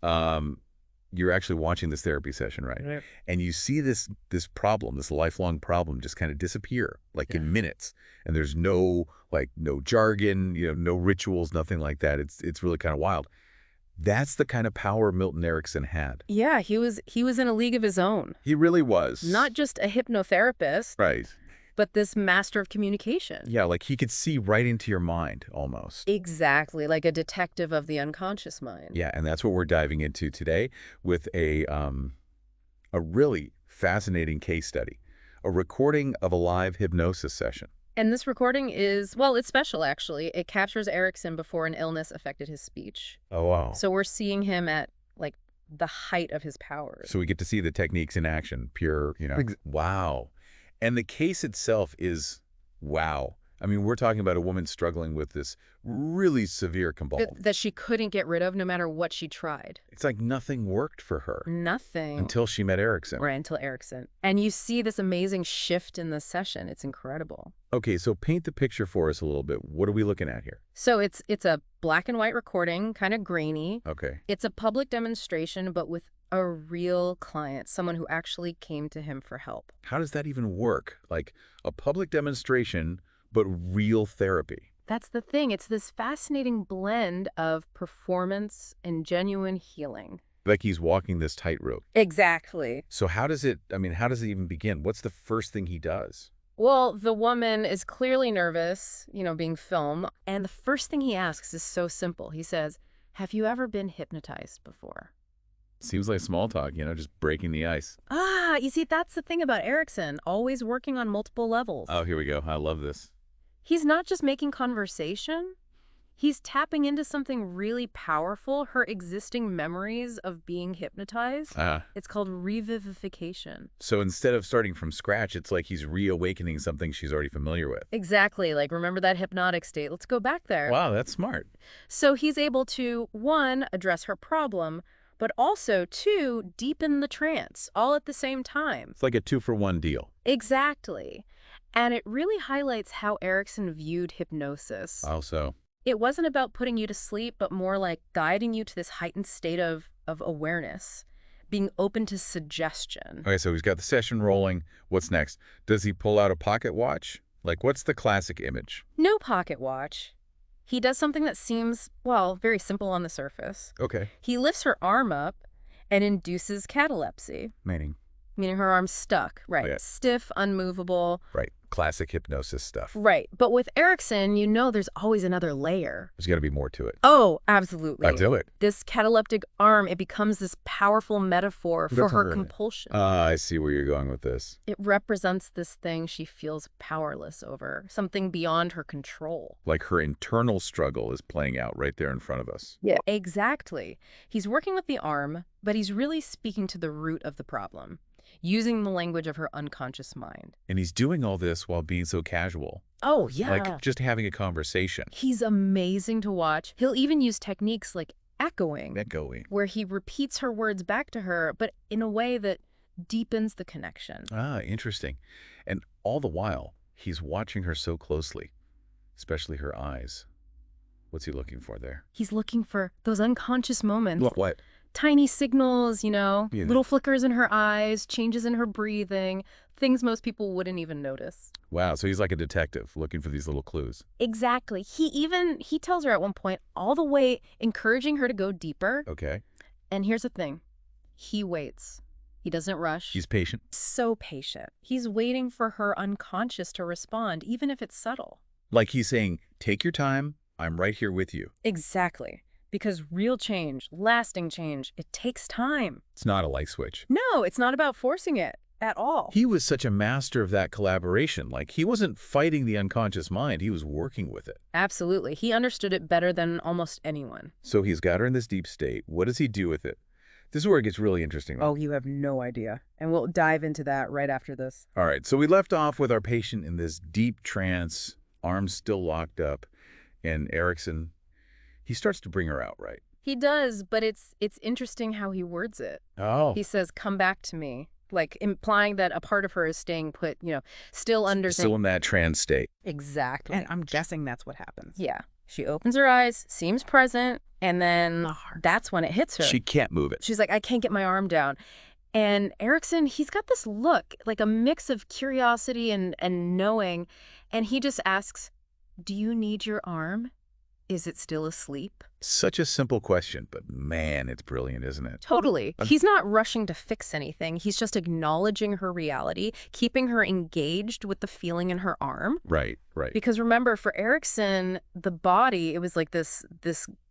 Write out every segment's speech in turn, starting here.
um, you're actually watching this therapy session, right? Right. And you see this problem, this lifelong problem, just kind of disappear, like in minutes. And there's no jargon, no rituals, nothing like that. It's really kind of wild. That's the kind of power Milton Erickson had. Yeah, he was in a league of his own. He really was. Not just a hypnotherapist, Right. but this master of communication. Yeah, like he could see right into your mind almost. Exactly, like a detective of the unconscious mind. Yeah, and that's what we're diving into today with a really fascinating case study, a recording of a live hypnosis session. And this recording is, well, it's special, actually. It captures Erickson before an illness affected his speech. Oh, wow. So we're seeing him at, like, the height of his powers. So we get to see the techniques in action, pure, wow. And the case itself is wow. I mean, we're talking about a woman struggling with this really severe compulsion. That she couldn't get rid of no matter what she tried. It's like nothing worked for her. Nothing. Until she met Erickson. Right, until Erickson. And you see this amazing shift in the session. It's incredible. Okay, so paint the picture for us a little bit. What are we looking at here? So it's a black and white recording, kind of grainy. Okay. It's a public demonstration, but with a real client, someone who actually came to him for help. How does that even work? Like a public demonstration, but real therapy. That's the thing. It's this fascinating blend of performance and genuine healing. Like he's walking this tightrope. Exactly. So how does it even begin? What's the first thing he does? Well, the woman is clearly nervous, being filmed. And the first thing he asks is so simple. He says, "Have you ever been hypnotized before?" Seems like small talk, just breaking the ice. You see, that's the thing about Erickson, always working on multiple levels. Oh, here we go. I love this. He's not just making conversation. He's tapping into something really powerful, her existing memories of being hypnotized. It's called revivification. So instead of starting from scratch, it's like he's reawakening something she's already familiar with. Exactly. Like, remember that hypnotic state? Let's go back there. Wow, that's smart. So he's able to, 1, address her problem, but also 2, deepen the trance, all at the same time. It's like a 2-for-1 deal. Exactly. And it really highlights how Erickson viewed hypnosis. How so? It wasn't about putting you to sleep, but more like guiding you to this heightened state of awareness, being open to suggestion. Okay, so he's got the session rolling. What's next? Does he pull out a pocket watch? Like, what's the classic image? No pocket watch. He does something that seems, well, very simple on the surface. Okay. He lifts her arm up and induces catalepsy. Meaning her arm's stuck, right? Oh, yeah. Stiff, unmovable. Right. Classic hypnosis stuff. Right. But with Erickson, there's always another layer. There's got to be more to it. Oh, absolutely. Let's do it. This cataleptic arm, it becomes this powerful metaphor for her compulsion. I see where you're going with this. It represents this thing she feels powerless over, something beyond her control. Like her internal struggle is playing out right there in front of us. Yeah. Exactly. He's working with the arm, but he's really speaking to the root of the problem, using the language of her unconscious mind. And he's doing all this while being so casual. Oh, yeah. Like just having a conversation. He's amazing to watch. He'll even use techniques like echoing. Where he repeats her words back to her, but in a way that deepens the connection. Interesting. And all the while, he's watching her so closely, especially her eyes. What's he looking for there? He's looking for those unconscious moments. What? Tiny signals, little flickers in her eyes, changes in her breathing, things most people wouldn't even notice. Wow, so he's like a detective looking for these little clues. Exactly. He tells her at one point, all the way encouraging her to go deeper. Okay. And here's the thing. He waits. He doesn't rush. He's patient. So patient. He's waiting for her unconscious to respond, even if it's subtle. Like he's saying, take your time. I'm right here with you. Exactly. Because real change, lasting change, it takes time. It's not a light switch. No, it's not about forcing it at all. He was such a master of that collaboration. Like, he wasn't fighting the unconscious mind. He was working with it. Absolutely. He understood it better than almost anyone. So he's got her in this deep state. What does he do with it? This is where it gets really interesting. Oh, you have no idea. And we'll dive into that right after this. All right. So we left off with our patient in this deep trance, arms still locked up, and Erickson, he starts to bring her out, right? He does, but it's interesting how he words it. Oh. He says, "Come back to me," like implying that a part of her is staying put, still under... Still in that trance state. Exactly. And I'm guessing that's what happens. Yeah. She opens her eyes, seems present, and then that's when it hits her. She can't move it. She's like, I can't get my arm down. And Erickson, he's got this look, like a mix of curiosity and knowing. And he just asks, do you need your arm? Is it still asleep? Such a simple question, but man, it's brilliant, isn't it? Totally. He's not rushing to fix anything. He's just acknowledging her reality, keeping her engaged with the feeling in her arm. Right, right. Because remember, for Erickson, the body, it was like this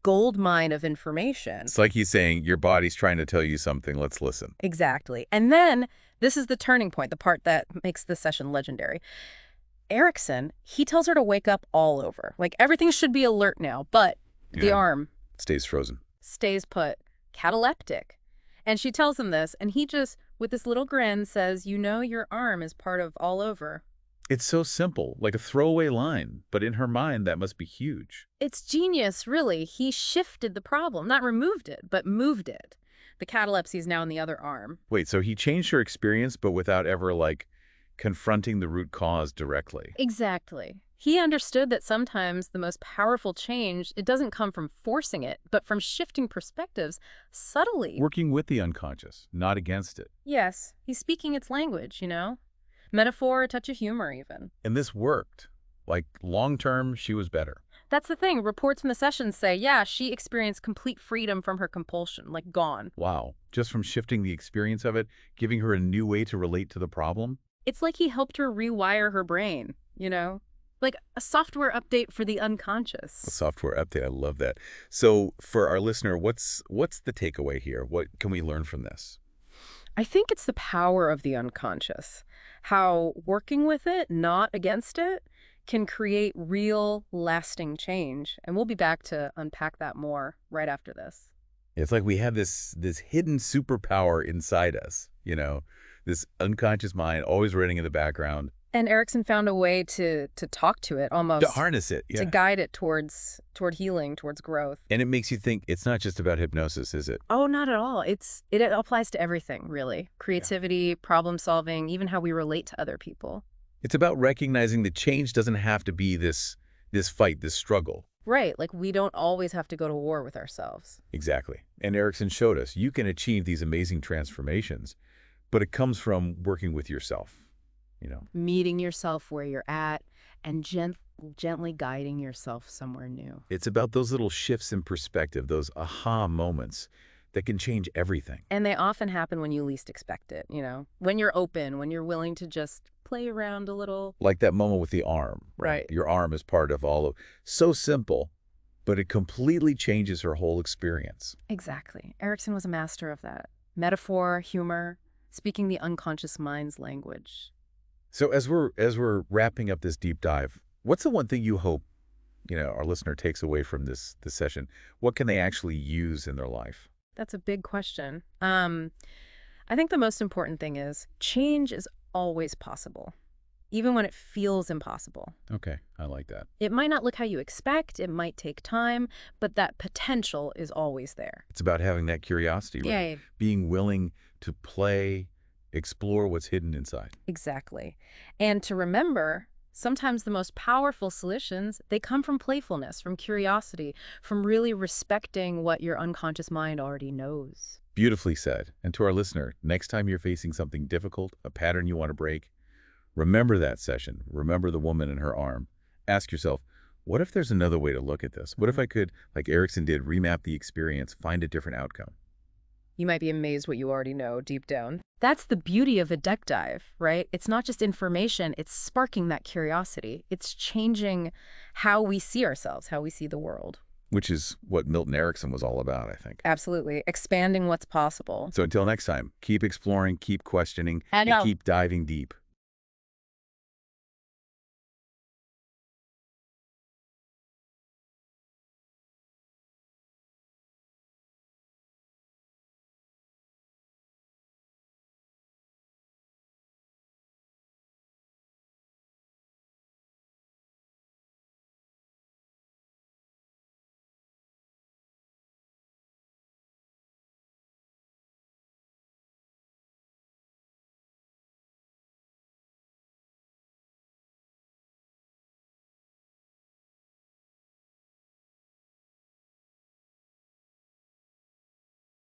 gold mine of information. It's like he's saying, your body's trying to tell you something, let's listen. Exactly. And then this is the turning point, the part that makes this session legendary. Erickson, he tells her to wake up all over. Like, everything should be alert now, but the arm stays frozen. Stays put. Cataleptic. And she tells him this, and he just, with this little grin, says, you know your arm is part of all over. It's so simple, like a throwaway line, but in her mind, that must be huge. It's genius, really. He shifted the problem, not removed it, but moved it. The catalepsy is now in the other arm. Wait, so he changed her experience, but without ever, like, confronting the root cause directly. Exactly. He understood that sometimes the most powerful change, it doesn't come from forcing it, but from shifting perspectives subtly. Working with the unconscious, not against it. Yes. He's speaking its language, you know? Metaphor, a touch of humor even. And this worked. Like, long-term, she was better. That's the thing. Reports from the sessions say, yeah, she experienced complete freedom from her compulsion, like gone. Wow. Just from shifting the experience of it, giving her a new way to relate to the problem? It's like he helped her rewire her brain, you know? Like a software update for the unconscious. A software update. I love that. So for our listener, what's the takeaway here? What can we learn from this? I think it's the power of the unconscious. How working with it, not against it, can create real, lasting change. And we'll be back to unpack that more right after this. It's like we have this hidden superpower inside us, you know? This unconscious mind always running in the background. And Erickson found a way to talk to it almost. To harness it, yeah. To guide it toward healing, towards growth. And it makes you think it's not just about hypnosis, is it? Oh, not at all. It applies to everything, really. Creativity, problem solving, even how we relate to other people. It's about recognizing that change doesn't have to be this fight, this struggle. Right. Like we don't always have to go to war with ourselves. Exactly. And Erickson showed us you can achieve these amazing transformations, but it comes from working with yourself, you know. Meeting yourself where you're at and gently guiding yourself somewhere new. It's about those little shifts in perspective, those aha moments that can change everything. And they often happen when you least expect it, you know, when you're open, when you're willing to just play around a little. Like that moment with the arm. Right. Your arm is part of all of, so simple, but it completely changes her whole experience. Exactly. Erickson was a master of that. Metaphor, humor, speaking the unconscious mind's language. So as we're wrapping up this deep dive, what's the one thing you hope, you know, our listener takes away from this session? What can they actually use in their life? That's a big question. I think the most important thing is change is always possible, even when it feels impossible. Okay, I like that. It might not look how you expect, it might take time, but that potential is always there. It's about having that curiosity, right? Yeah. Being willing to play, explore what's hidden inside. Exactly. And to remember, sometimes the most powerful solutions, they come from playfulness, from curiosity, from really respecting what your unconscious mind already knows. Beautifully said. And to our listener, next time you're facing something difficult, a pattern you want to break, remember that session. Remember the woman in her arm. Ask yourself, what if there's another way to look at this? What if I could, like Erickson did, remap the experience, find a different outcome? You might be amazed what you already know deep down. That's the beauty of a deck dive, right? It's not just information, it's sparking that curiosity. It's changing how we see ourselves, how we see the world. Which is what Milton Erickson was all about, I think. Absolutely. Expanding what's possible. So until next time, keep exploring, keep questioning, and keep diving deep.